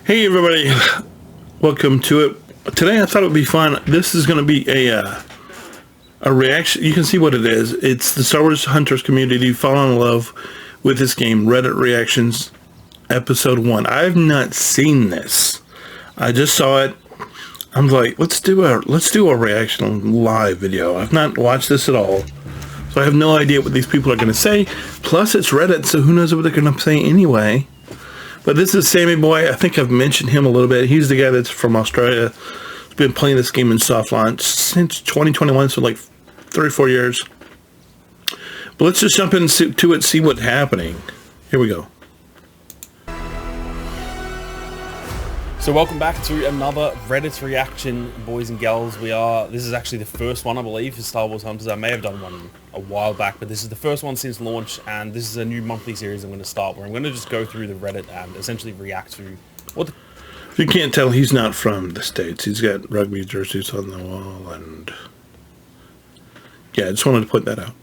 Hey everybody, welcome to it. Today I thought it would be fun. This is going to be a reaction. You can see what it is. It's the Star Wars Hunters community falling in love with this game. Reddit reactions, episode 1. I've not seen this. I just saw it. I'm like, let's do a reaction live video. I've not watched this at all, so I have no idea what these people are going to say. Plus, it's Reddit, so who knows what they're going to say anyway. But this is SammyBoiii. I think I've mentioned him a little bit. He's the guy that's from Australia. He's been playing this game in soft launch since 2021, so like 3 or 4 years. But let's just jump into it, see what's happening. Here we go. So welcome back to another Reddit reaction, boys and gals. This is actually the first one, I believe, for Star Wars Hunters. I may have done one a while back, but this is the first one since launch, and this is a new monthly series I'm going to start, where I'm going to just go through the Reddit and essentially react to what the... If you can't tell, he's not from the States. He's got rugby jerseys on the wall, and yeah, I just wanted to put that out.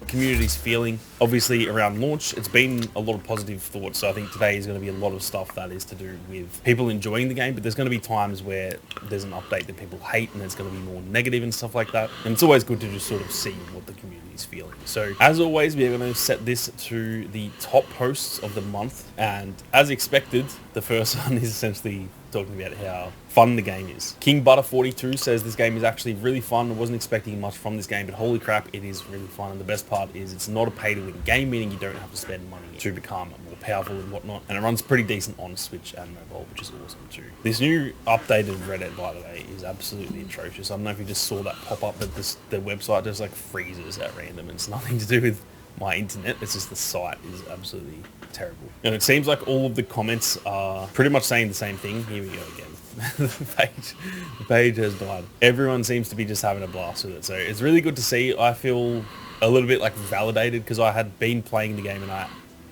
community's feeling. Obviously around launch it's been a lot of positive thoughts, so I think today is going to be a lot of stuff that is to do with people enjoying the game, but there's going to be times where there's an update that people hate and it's going to be more negative and stuff like that, and it's always good to just sort of see what the community is feeling. So as always, we're going to set this to the top posts of the month, and as expected, the first one is essentially talking about how fun the game is. King Butter 42 says this game is actually really fun. I wasn't expecting much from this game, but holy crap, it is really fun. And the best part is it's not a pay-to-win game, meaning you don't have to spend money to become more powerful and whatnot. And it runs pretty decent on Switch and mobile, which is awesome too. This new updated Reddit, by the way, is absolutely atrocious. I don't know if you just saw that pop up, but the website just like freezes at random. It's nothing to do with my internet, it's just the site is absolutely terrible. And it seems like all of the comments are pretty much saying the same thing. Here we go again. the page has died. Everyone seems to be just having a blast with it, so it's really good to see. I feel a little bit like validated, because I had been playing the game and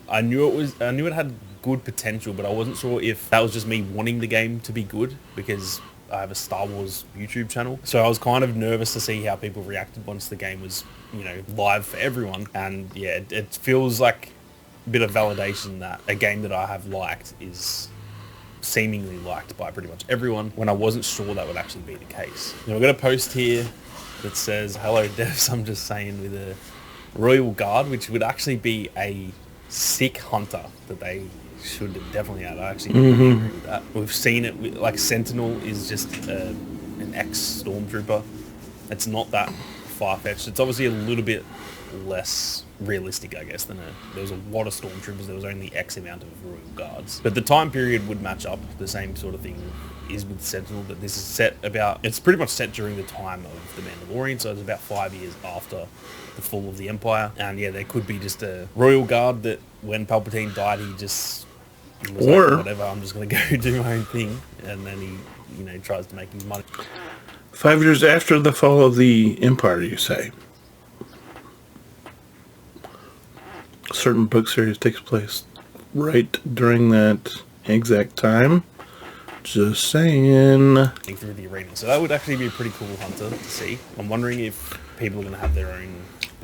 I knew it had good potential, but I wasn't sure if that was just me wanting the game to be good, because I have a Star Wars YouTube channel, so I was kind of nervous to see how people reacted once the game was, you know, live for everyone. And yeah, it feels like a bit of validation that a game that I have liked is seemingly liked by pretty much everyone, when I wasn't sure that would actually be the case. Now, we're going to post here that says, "Hello devs, I'm just saying," with a Royal Guard, which would actually be a sick hunter that they should definitely add. I actually agree with that. We've seen it with, like, Sentinel is just an ex-Stormtrooper. It's not that far-fetched. It's obviously a little bit less realistic, I guess, than there was a lot of Stormtroopers. There was only X amount of Royal Guards, but the time period would match up. The same sort of thing is with Sentinel, but this is set about, it's pretty much set during the time of the Mandalorian, so it's about 5 years after the fall of the Empire. And yeah, there could be just a Royal Guard that when Palpatine died, he just was like, whatever, I'm just going to go do my own thing, and then he, you know, tries to make his money. 5 years after the fall of the Empire, you say? A certain book series takes place right during that exact time. Just saying. Through the arena, so that would actually be a pretty cool hunter to see. I'm wondering if people are going to have their own,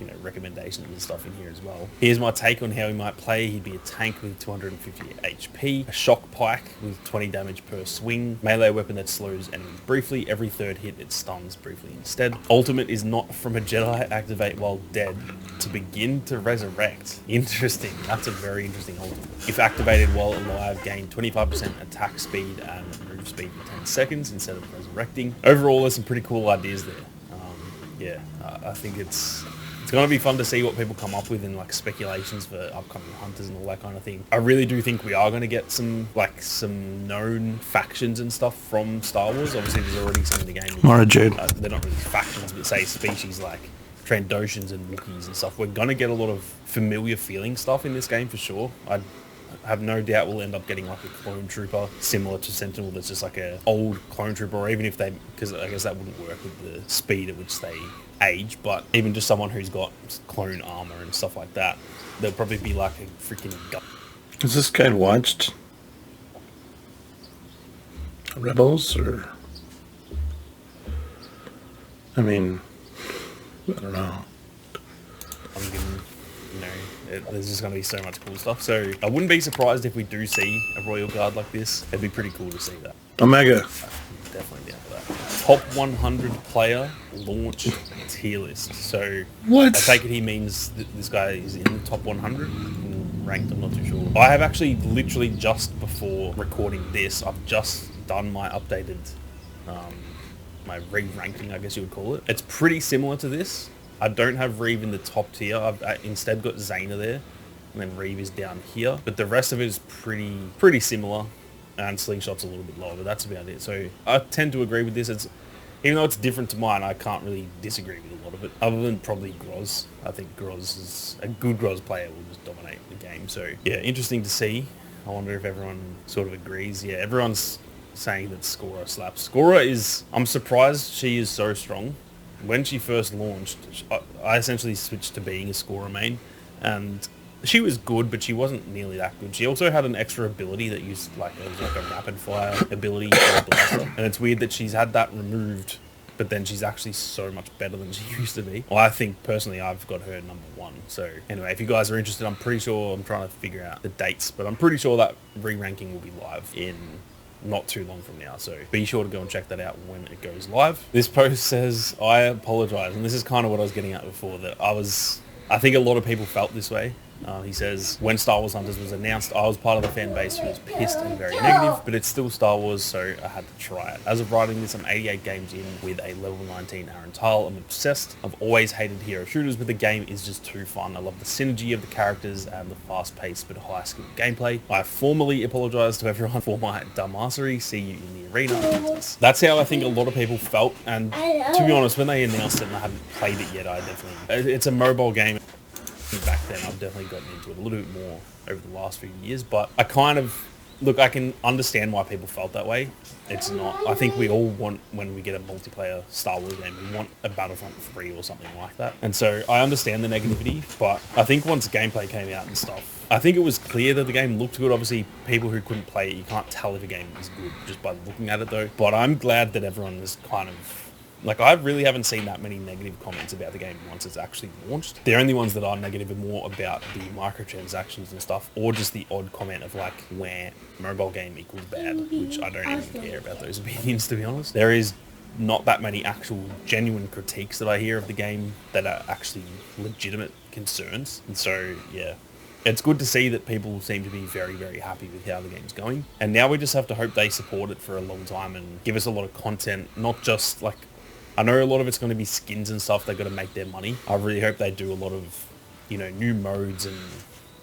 you know, recommendations and stuff in here as well. Here's my take on how he might play. He'd be a tank with 250 HP, a shock pike with 20 damage per swing, melee weapon that slows enemies briefly. Every third hit it stuns briefly instead. Ultimate is not from a Jedi, activate while dead to begin to resurrect. Interesting. That's a very interesting ultimate. If activated while alive, gain 25% attack speed and move speed for 10 seconds instead of resurrecting. Overall, there's some pretty cool ideas there. Yeah, I think it's going to be fun to see what people come up with in like speculations for upcoming hunters and all that kind of thing. I really do think we are going to get some known factions and stuff from Star Wars. Obviously, there's already some in the game. Mara Jade. They're not really factions, but say species like Trandoshans and Wookiees and stuff. We're going to get a lot of familiar feeling stuff in this game for sure. I have no doubt we'll end up getting like a clone trooper similar to Sentinel, that's just like a old clone trooper, or even if they, because I guess that wouldn't work with the speed at which they age, but even just someone who's got clone armor and stuff like that, they'll probably be like a freaking gun. Has this guy watched Rebels, or, I mean, I don't know. I'm gonna, you know, there's just going to be so much cool stuff. So I wouldn't be surprised if we do see a Royal Guard like this. It'd be pretty cool to see that. Omega. Definitely down for that. Top 100 player launch tier list. So What? I take it he means this guy is in the top 100 ranked. I'm not too sure. I have actually literally just before recording this, I've just done my updated, my re-ranking, I guess you would call it. It's pretty similar to this. I don't have Reeve in the top tier. I've instead got Zayna there, and then Reeve is down here. But the rest of it is pretty similar. And Slingshot's a little bit lower, but that's about it. So I tend to agree with this. Even though it's different to mine, I can't really disagree with a lot of it, other than probably Groz. I think Groz is a good Groz player, will just dominate the game. So yeah, interesting to see. I wonder if everyone sort of agrees. Yeah, everyone's saying that Scora slaps. Scora is, I'm surprised she is so strong. When she first launched, I essentially switched to being a Scora main, and she was good, but she wasn't nearly that good. She also had an extra ability that used it was like a rapid fire ability for a blaster. And it's weird that she's had that removed, but then she's actually so much better than she used to be. Well, I think personally I've got her number 1. So anyway, if you guys are interested, I'm pretty sure, I'm trying to figure out the dates, but I'm pretty sure that re-ranking will be live in not too long from now, so be sure to go and check that out when it goes live. This post says, I apologize, and this is kind of what I was getting at before, that I think a lot of people felt this way. He says, when Star Wars Hunters was announced, I was part of the fan base who was pissed and very negative, but it's still Star Wars, so I had to try it. As of writing this, I'm 88 games in with a level 19 Aaron Tile. I'm obsessed. I've always hated hero shooters, but the game is just too fun. I love the synergy of the characters and the fast-paced but high-skill gameplay. I formally apologize to everyone for my dumbassery. See you in the arena. That's how I think a lot of people felt, and to be honest, when they announced it and I haven't played it yet, it's a mobile game. Back then I've definitely gotten into it a little bit more over the last few years, but I can understand why people felt that way. It's not, I think we all want, when we get a multiplayer Star Wars game, we want a Battlefront 3 or something like that. And so I understand the negativity, but I think once gameplay came out and stuff, I think it was clear that the game looked good. Obviously, people who couldn't play it, you can't tell if a game is good just by looking at it though. But I'm glad that everyone is kind of, I really haven't seen that many negative comments about the game once it's actually launched. The only ones that are negative are more about the microtransactions and stuff, or just the odd comment of where mobile game equals bad, which I don't even care about those opinions, to be honest. There is not that many actual genuine critiques that I hear of the game that are actually legitimate concerns. And so, yeah. It's good to see that people seem to be very, very happy with how the game's going. And now we just have to hope they support it for a long time and give us a lot of content, not just I know a lot of it's going to be skins and stuff. They've got to make their money. I really hope they do a lot of, new modes and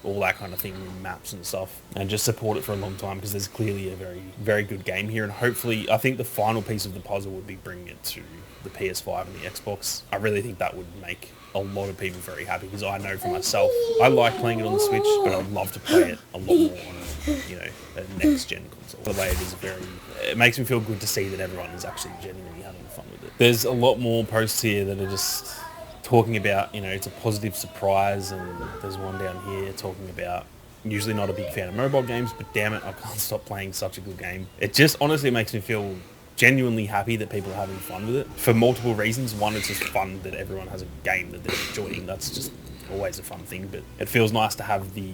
all that kind of thing, new maps and stuff, and just support it for a long time, because there's clearly a very, very good game here. And hopefully, I think the final piece of the puzzle would be bringing it to the PS5 and the Xbox. I really think that would make a lot of people very happy, because I know for myself, I like playing it on the Switch, but I'd love to play it a lot more on, a next-gen console. The way it makes me feel good to see that everyone is actually genuinely having fun with it. There's a lot more posts here that are just talking about, it's a positive surprise, and there's one down here talking about, usually not a big fan of mobile games, but damn it, I can't stop playing such a good game. It just honestly makes me feel genuinely happy that people are having fun with it for multiple reasons. One, it's just fun that everyone has a game that they're enjoying. That's just always a fun thing, but it feels nice to have the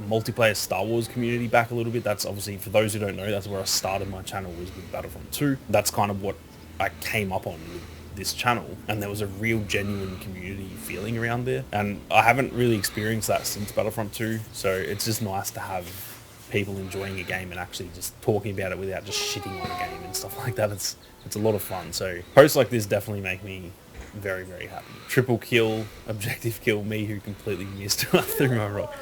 multiplayer Star Wars community back a little bit. That's obviously, for those who don't know, that's where I started my channel, was with Battlefront 2. That's kind of what I came up on with this channel, and there was a real genuine community feeling around there, and I haven't really experienced that since Battlefront 2, so it's just nice to have people enjoying a game and actually just talking about it without just shitting on the game and stuff like that. It's a lot of fun. So posts like this definitely make me very, very happy. Triple kill, objective kill, me who completely missed through my rock.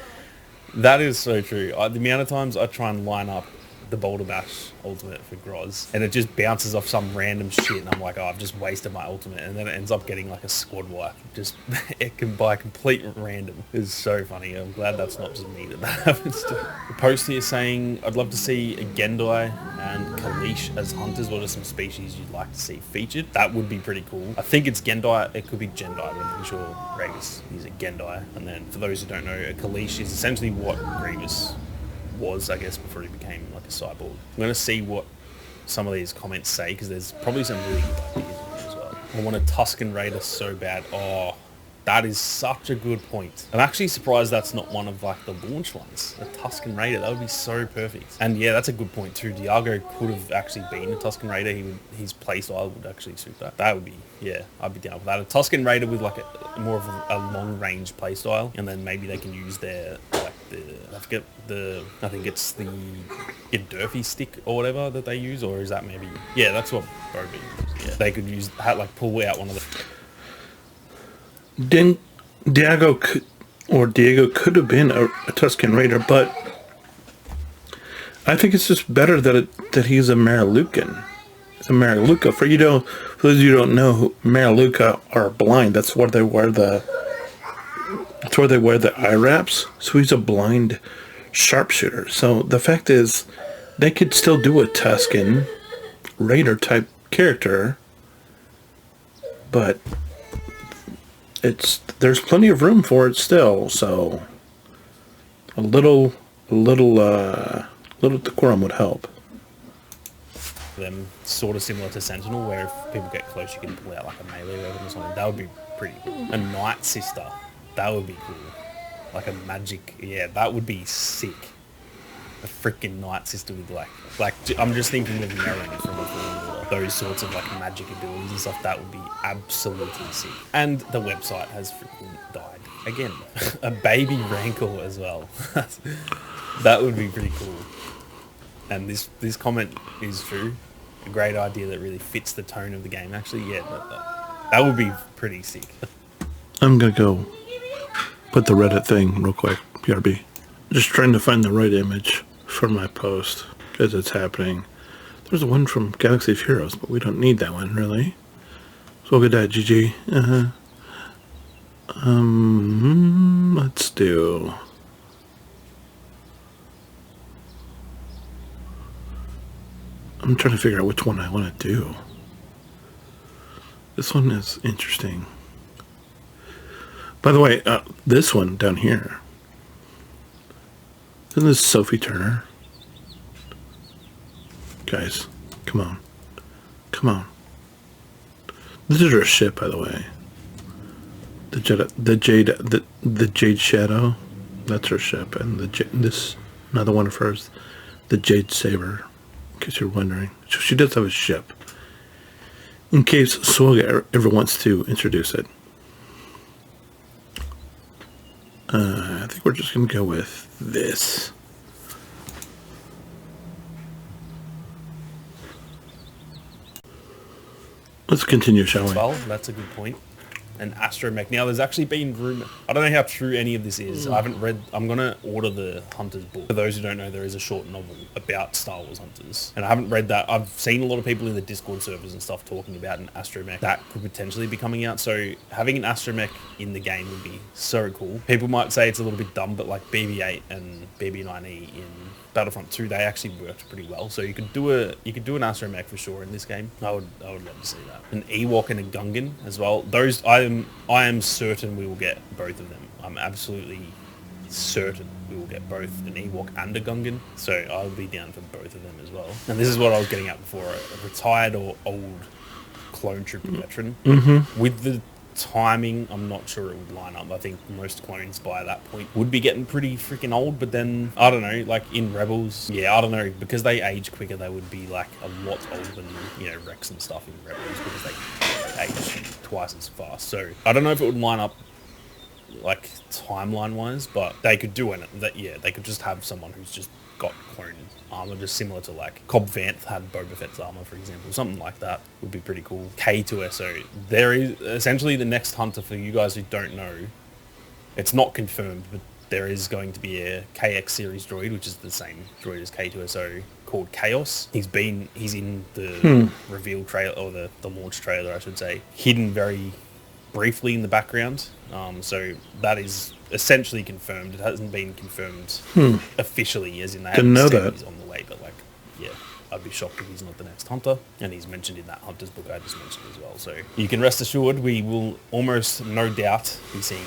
That is so true. The amount of times I try and line up the Boulder Bash ultimate for Groz, and it just bounces off some random shit, and I'm like, oh, I've just wasted my ultimate, and then it ends up getting a squad wipe, just it can by complete random. It's so funny. I'm glad that's not just me that happens to. The post here saying, I'd love to see a Gendai and Kalish as hunters. What are some species you'd like to see featured? That would be pretty cool. I think it's Gendai, it could be Gendai, but I'm pretty sure Gravis is a Gendai. And then for those who don't know, a Kalish is essentially what Grievous was, I guess, before he became a cyborg. I'm going to see what some of these comments say, because there's probably some really good ideas in here as well. I want a Tusken Raider so bad. Oh, That is such a good point. I'm actually surprised that's not one of like the launch ones. A Tusken Raider, that would be so perfect. And yeah, that's a good point too. Diago could have actually been a Tusken Raider. His playstyle would actually suit that. That would be, yeah, I'd be down with that. A Tusken Raider with like more of a long range playstyle, and then maybe they can use their I think it's the Durfy stick or whatever that they use, or is that maybe, yeah, that's what Bobby used. Yeah, they could use pull out one of the. Diego could have been a Tusken Raider, but I think it's just better that he's a Marilucan. It's a Mariluca. For those of you who don't know, Mariluca are blind. That's where they wear the eye wraps. So he's a blind sharpshooter. So the fact is, they could still do a Tusken Raider type character, but there's plenty of room for it still. So a little decorum would help. Them sort of similar to Sentinel, where if people get close, you can pull out like a melee weapon or something. That would be pretty cool. A Night Sister, that would be cool. Like a magic, yeah, that would be sick. A freaking Night Sister with like I'm just thinking of Merrin from those sorts of like magic abilities and stuff. That would be absolutely sick. And the website has freaking died again. A baby Rancor as well. That would be pretty cool. And this comment is true. A great idea that really fits the tone of the game. Actually, yeah, that would be pretty sick. I'm gonna go put the Reddit thing real quick, BRB. Just trying to find the right image for my post as it's happening. There's one from Galaxy of Heroes, but we don't need that one, really. So good day, GG. Let's do... I'm trying to figure out which one I want to do. This one is interesting. By the way, this one down here. Isn't this Sophie Turner? Guys, come on. Come on. This is her ship, by the way. The Jade Shadow. That's her ship. And this, another one of hers. The Jade Saber. In case you're wondering. So she does have a ship. In case Soga ever wants to introduce it. I think we're just going to go with this. Let's continue, shall we? Well, that's a good point. An astromech. Now, there's actually been rumor. I don't know how true any of this is. I haven't read. I'm gonna order the Hunters book. For those who don't know, there is a short novel about Star Wars Hunters, and I haven't read that. I've seen a lot of people in the Discord servers and stuff talking about an astromech that could potentially be coming out. So having an astromech in the game would be so cool. People might say it's a little bit dumb, but like BB-8 and BB-9E in Battlefront 2, they actually worked pretty well. So you could do an astromech for sure in this game. I would love to see that. An Ewok and a Gungan as well. Those I am certain we will get both of them. I'm absolutely certain we will get both an Ewok and a Gungan. So I'll be down for both of them as well. And this is what I was getting at before: a retired or old clone trooper veteran. Mm-hmm. With the timing, I'm not sure it would line up. I think most clones by that point would be getting pretty freaking old, but then I don't know, like in Rebels, yeah, I don't know, because they age quicker, they would be like a lot older than, you know, Rex and stuff in Rebels, because they age twice as fast. So I don't know if it would line up like timeline wise, but they could do it. That, yeah, they could just have someone who's just got clone armor, just similar to like Cobb Vanth had Boba Fett's armor, for example. Something like that would be pretty cool. K2SO. There is essentially the next hunter, for you guys who don't know. It's not confirmed, but there is going to be a KX series droid, which is the same droid as K2SO, called Chaos. He's in the reveal trailer, or the launch trailer, I should say, hidden very briefly in the background. So that is essentially confirmed. It hasn't been confirmed officially, as in they haven't said he's on the way, but like, yeah, I'd be shocked if he's not the next hunter. And he's mentioned in that Hunter's book I just mentioned as well. So you can rest assured we will almost no doubt be seeing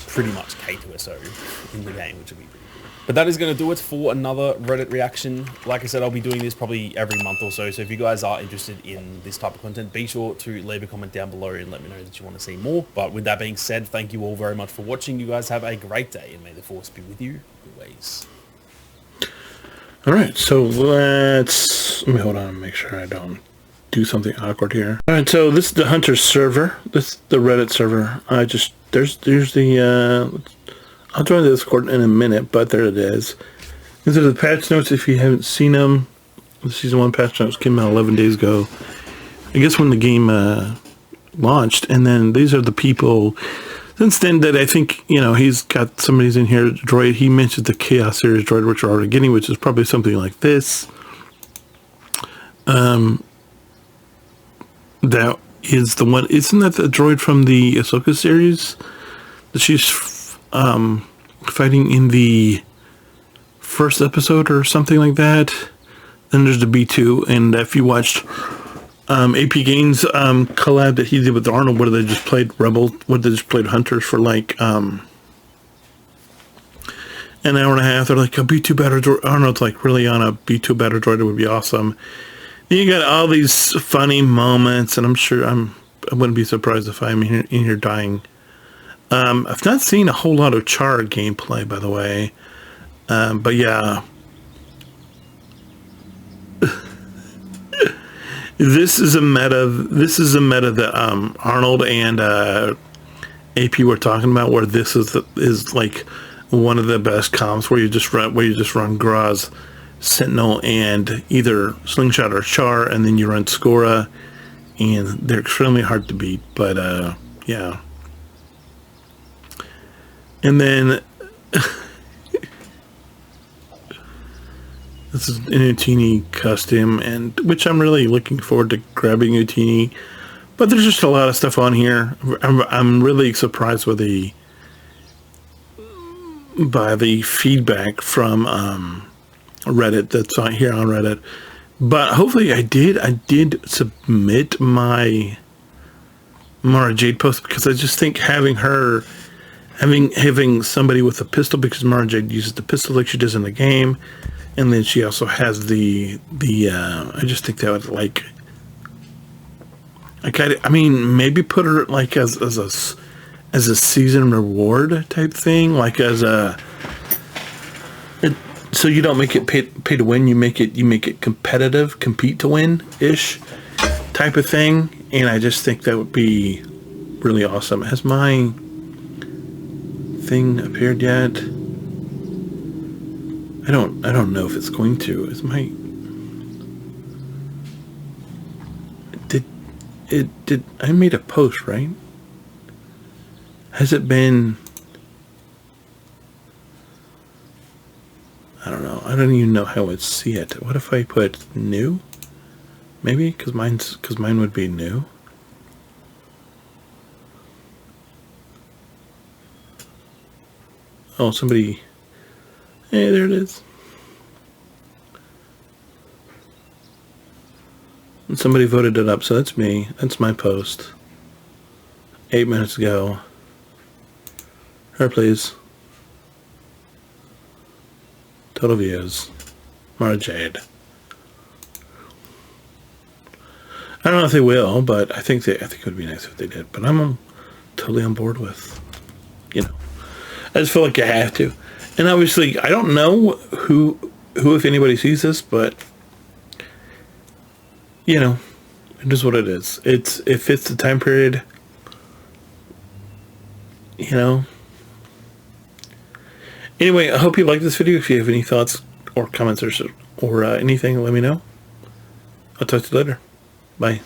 pretty much K2SO in the game, which would be pretty cool. But that is going to do it for another Reddit reaction. Like I said, I'll be doing this probably every month or so. So if you guys are interested in this type of content, be sure to leave a comment down below and let me know that you want to see more. But with that being said, thank you all very much for watching. You guys have a great day, and may the force be with you always. All right, so let me hold on and make sure I don't do something awkward here. All right, so this is the Hunter server. This is the Reddit server. There's the I'll join the Discord in a minute, but there it is. These are the patch notes if you haven't seen them. The Season 1 patch notes came out 11 days ago. I guess when the game launched. And then these are the people since then that I think, you know, he's got somebody's in here, droid. He mentioned the Chaos Series droid, which we're already getting, which is probably something like this. That is the one. Isn't that the droid from the Ahsoka series that she's fighting in the first episode or something like that? Then there's the B2, and if you watched AP Gaines collab that he did with Arnold, where they just played Rebel, where they just played Hunters for like an hour and a half. They're like, a B2 battle droid. Arnold's like, really, on a B2 battle droid, it would be awesome. You got all these funny moments, and I'm sure I wouldn't be surprised if I'm in here dying. I've not seen a whole lot of Char gameplay, by the way, but yeah, this is a meta. This is a meta that Arnold and AP were talking about, where this is like one of the best comps, where you just run Graz, Sentinel, and either Slingshot or Char, and then you run Skora, and they're extremely hard to beat. But yeah. And then this is an Utini custom, and which I'm really looking forward to grabbing Utini. But there's just a lot of stuff on here. I'm really surprised with by the feedback from Reddit that's on here on Reddit. But hopefully I did submit my Mara Jade post, because I just think having her. Having somebody with a pistol, because Mara Jade uses the pistol like she does in the game, and then she also has the I just think that would like I mean, maybe put her like as a season reward type thing, like so you don't make it pay to win, you make it competitive, compete to win ish type of thing, and I just think that would be really awesome. Has my thing appeared yet? I don't know if it's going to. Is my did I made a post, right? Has it been? I don't know. I don't even know how I'd see it. What if I put new? Maybe because mine would be new. Oh, somebody. Hey, there it is. And somebody voted it up, so that's me. That's my post. 8 minutes ago. Her, please. Total views. Mara Jade. I don't know if they will, but I think it would be nice if they did. But I'm totally on board with, you know. I just feel like I have to. And obviously, I don't know who if anybody sees this, but, you know, it is what it is. It fits the time period, you know. Anyway, I hope you like this video. If you have any thoughts or comments or anything, let me know. I'll talk to you later. Bye.